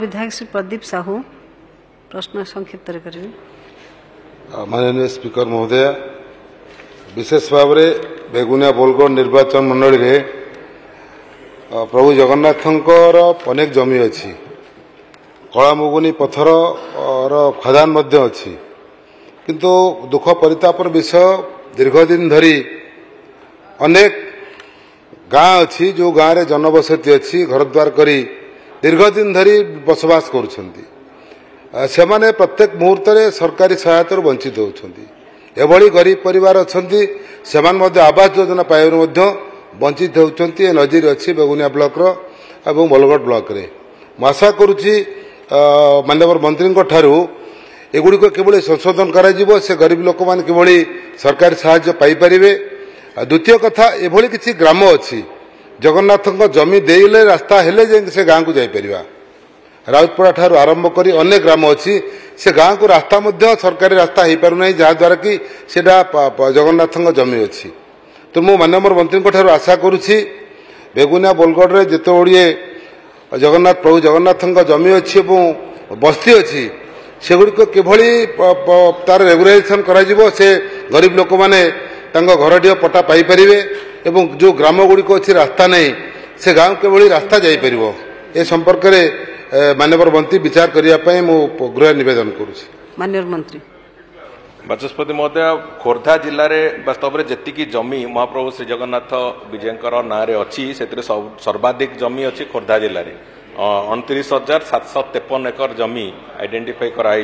विधायक श्री प्रदीप साहू प्रश्न संक्षिप्त करेंगे। माननीय स्पीकर महोदय, विशेष भाव में बेगुनिया बोलगढ़ निर्वाचन मंडली रे प्रभु जगन्नाथंकर अनेक जमी अच्छी, कलामुगुनी पत्थर खदान मध्य अच्छी, किंतु दुख परितापर विषय दीर्घदिन धरी अनेक गाँ अच्छी जो गाँव में जनबसती अच्छी घरद्वार करी दीर्घदिन धरी बसवास करुछंती। सेमाने प्रत्येक मुहूर्त में सरकारी सहायता वंचित होती। एभली गरीब परिवार अच्छी सेमान मध्य आवास योजना पाइबार मध्य वंचित होती। नजर अच्छी बेगुनिया ब्लॉक एवं बोलगढ़ ब्लॉक रे मु आशा करुच्ची माननीय मंत्री ठारू एगुड़िक किभली संशोधन करा से गरीब लोक मैंने किभली सरकारी साहाय्य पाइपारे। द्वितीय कथा, एभली किसी ग्राम अच्छी जगन्नाथ जमी देले रास्ता हेले से गाँव को जापर। राउतपड़ा ठारू आरंभ करी अनेक ग्राम अच्छी से गाँव को रास्ता मध्य सरकारी रास्ता हो पार ना, जहाद्वारा कि सेटा जगन्नाथ जमी अच्छी। तो मु माननीय मंत्री ठारू आशा करुच्ची बेगुनिया बोलगढ़ रे जिते गुड़िए जगन्नाथ प्रभु जगन्नाथ जमी अच्छी बस्ती अच्छी सेगुड़िक किभली तार रेगुलेसन करा से गरीब लोक मैंने घरटीय पट्टा पाइपारे एवं जो ग्राम गुड़िक अच्छी रास्ता नहीं से गाँव किभली रास्ता जापर ए संपर्क में माननीय मंत्री विचार करने गृह निवेदन करुच्ची। माननीय मंत्री बाचस्पति महोदय, खोर्धा जिले में वास्तव में जी जमी महाप्रभु श्री जगन्नाथ विजयकर ना अच्छी से सर्वाधिक जमी अच्छी खोर्धा जिले में 29,753 एकर जमी आइडेंटिफाई कराई,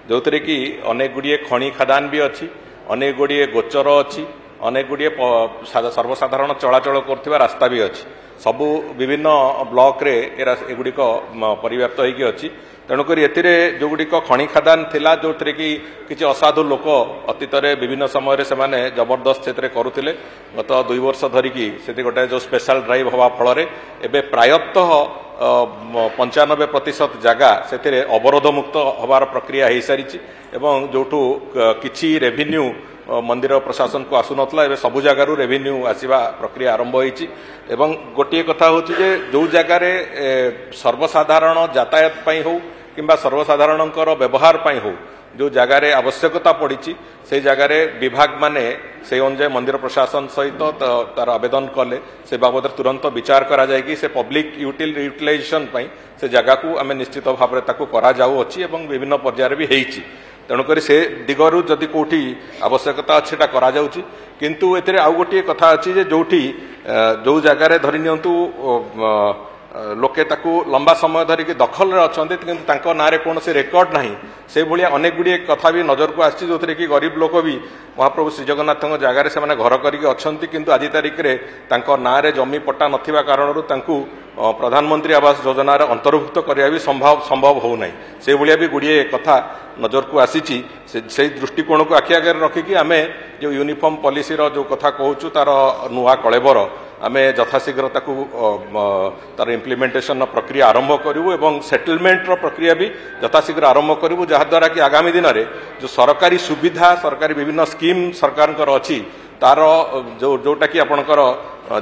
जो थे कि अनेक गुड़िए खनि खदान भी अच्छी, अनेक गुड़िए गोचर अच्छी, अनेक गुड़िए सर्वसाधारण चलाचल कर रास्ता भी अच्छी। सबू विभिन्न ब्लॉक रे एगुड़िक परिव्याप्त होगी अच्छी। तेणुक जो गुड़िक खनि खदान थिला जो थे कि किसी असाधु लोक अतीत विभिन्न समय से जबरदस्त से करुले गत 2 वर्ष धरिकी से गोटे जो स्पेशल ड्राइव हवा फल प्रायतः 95% जगह से अवरोध मुक्त हबार प्रक्रिया हो सारी एवं जोठू किछि रेभिन्यू मंदिर प्रशासन को आसुनथला एबे सबु जगार रेभिन्यू आसीबा प्रक्रिया आरंभ होईची। एवं गोटे कथा होची जे जो जगार सर्वसाधारण यातायात पई हो किंबा सर्वसाधारणकर व्यवहार पई हो जो जगार आवश्यकता पड़ी से जगार विभाग माने से अनुसार मंदिर प्रशासन सहित तार आवेदन कले से बाबद तुरंत विचार करा जाए कि से पब्लिक यूटिलाइजेशन पई से जगह को आम निश्चित भाव में करा जाऊ अच्छी एवं विभिन्न पर्यायर भी होईची। तेणुक से दिगरु जदि कौटी आवश्यकता अच्छी करा जाउची, किंतु एथिरे आउ गोटे कथा अच्छी जे जोठी जो जगार धरि नियंतु लोके ताकू लंबा समय धरिकी दखल अच्छा किंतु ना कौन से रेकर्ड ना से भाया अनेक गुड़िए कथा भी नजर को आसी जो थे कि गरीब लोक भी महाप्रभु श्री जगन्नाथ जगार से घर करके अच्छा किंतु आज तारीख में ना जमी पट्टा नथिबा कारणरू तांकू प्रधानमंत्री आवास योजना अंतर्भुक्त करने भी संभव होना से भाया भी गुड़िए कथा नजर को आसी से दृष्टिकोण को आखि आगे रखिकी आम जो यूनिफॉर्म पॉलिसी जो कथा कहूँ तार नुआ कलेबर आम यथाशीघ्र तार इम्प्लीमेंटेशन प्रक्रिया आरंभ करूँ एवं सेटलमेंट प्रक्रिया भी यथाशीघ्र आरंभ करूँ जहाद्वारा कि आगामी दिन में जो सरकारी सुविधा सरकारी विभिन्न स्कीम सरकार अच्छी तार जोटा कि आपणकर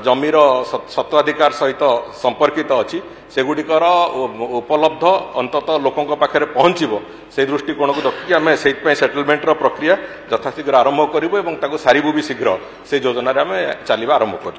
जमीर सत्वाधिकार सहित संपर्कित अच्छी सेगुड़िकर उपलब्ध अंततः लोकों पाखे पहुंचब से दृष्टिकोण को रखिकी आम से सेटलमेंट प्रक्रिया यथाशीघ्र आरंभ करूँ और सारू भी शीघ्र से योजना आम चलवा आरंभ कर।